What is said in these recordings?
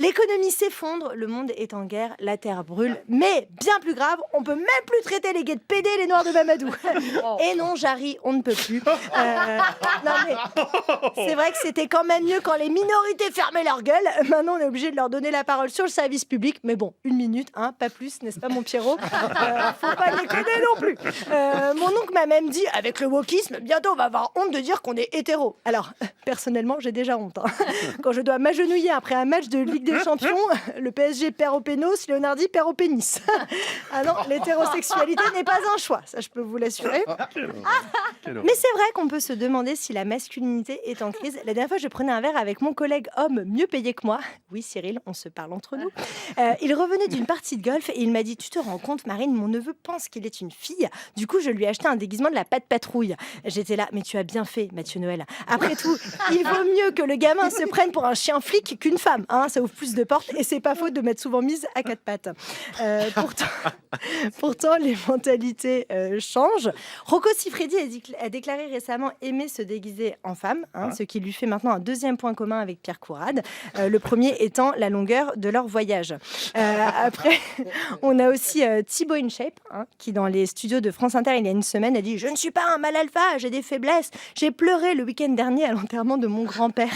L'économie s'effondre, le monde est en guerre, la terre brûle. Mais bien plus grave, on peut même plus traiter les gays de PD et les noirs de Mamadou. Et non, Jarry, on ne peut plus. Non mais c'est vrai que c'était quand même mieux quand les minorités fermaient leur gueule. Maintenant, on est obligé de leur donner la parole sur le service public. Mais bon, une minute, hein, pas plus, n'est-ce pas mon Pierrot? Faut pas déconner non plus. Mon oncle m'a même dit, avec le wokisme, bientôt on va avoir honte de dire qu'on est hétéro. Alors, personnellement, j'ai déjà honte. Hein. Quand je dois m'agenouiller après un match de Ligue des Champions, le PSG perd au pénos, Leonardi perd au pénis. Ah non, l'hétérosexualité n'est pas un choix, ça je peux vous l'assurer. Mais c'est vrai qu'on peut se demander si la masculinité est en crise. La dernière fois, je prenais un verre avec mon collègue homme mieux payé que moi. Oui, Cyril, on se parle entre nous. Il revenait d'une partie de golf et il m'a dit « Tu te rends compte, Marine, mon neveu pense qu'il est une fille. Du coup, je lui ai acheté un déguisement de la patte patrouille. » J'étais là « Mais tu as bien fait, Mathieu Noël. Après tout, il vaut mieux que le gamin se prenne pour un chien flic qu'une femme. Hein, ça ouvre plus de portes et c'est pas faute de m'être souvent mise à quatre pattes. Pourtant, les mentalités changent. Rocco Siffredi a déclaré récemment aimer se déguiser en femme, ce qui lui fait maintenant un deuxième point commun avec Pierre Courade. Le premier étant la longueur de leur voyage. Après, on a aussi Thibaut InShape, qui dans les studios de France Inter il y a une semaine a dit « Je ne suis pas un mal alpha, j'ai des faiblesses. J'ai pleuré le week-end dernier à l'enterrement de mon grand-père. »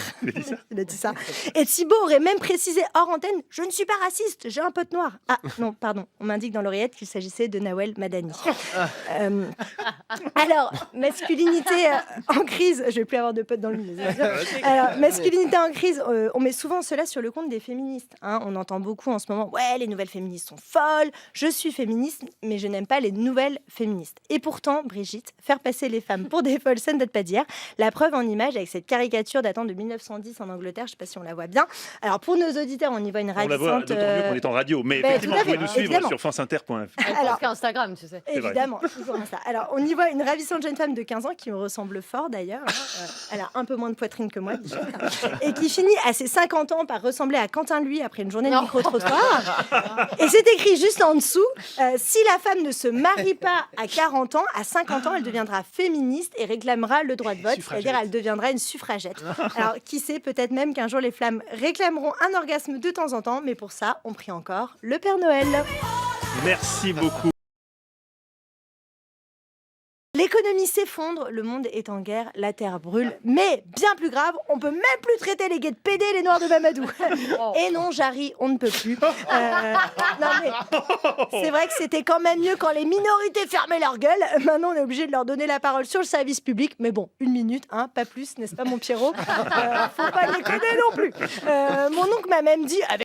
Il a dit ça. Et Thibaut aurait même précisé hors antenne « Je ne suis pas raciste, j'ai un pote noir. » Ah non, pardon, on m'indique dans l'oreillette qu'il s'agissait de Nawel Madani. Alors, masculinité en crise, je vais plus avoir de potes dans le milieu. Alors, masculinité en crise, on met souvent cela sur le compte des féministes. On entend beaucoup en ce moment, ouais, les nouvelles féministes sont folles, je suis féministe, mais je n'aime pas les nouvelles féministes. Et pourtant, Brigitte, faire passer les femmes pour des folles, ça ne date pas d'hier. La preuve en image avec cette caricature datant de 1910 en Angleterre, je ne sais pas si on la voit bien. Alors, pour nos auditeurs, on y voit une ravissante... On la voit d'autant mieux qu'on est en radio, mais effectivement, vous pouvez nous suivre sur franceinter.fr. Alors qu'Instagram, tu sais. Évidemment, toujours ça. Alors, on y voit une ravissante jeune femme de 15 ans qui me ressemble fort d'ailleurs. Elle a un peu moins de poitrine que moi, et qui finit à ses 50 ans par ressembler à Quentin Lui après une journée de micro-trottoir. Et c'est écrit juste en dessous, si la femme ne se marie pas à 40 ans, à 50 ans, elle deviendra féministe et réclamera le droit de vote, c'est-à-dire elle deviendra une suffragette. Alors, qui sait, peut-être même qu'un jour les femmes réclameront un orgasme de temps en temps, mais pour ça, on prie encore le Père Noël. Merci beaucoup. L'économie s'effondre, le monde est en guerre, la terre brûle. Mais bien plus grave, on peut même plus traiter les gays de PD et les noirs de Mamadou. Et non, Jarry, on ne peut plus. Non mais c'est vrai que c'était quand même mieux quand les minorités fermaient leur gueule. Maintenant, on est obligé de leur donner la parole sur le service public. Mais bon, une minute, hein, pas plus, n'est-ce pas mon Pierrot? Faut pas déconner non plus. Mon oncle m'a même dit, avec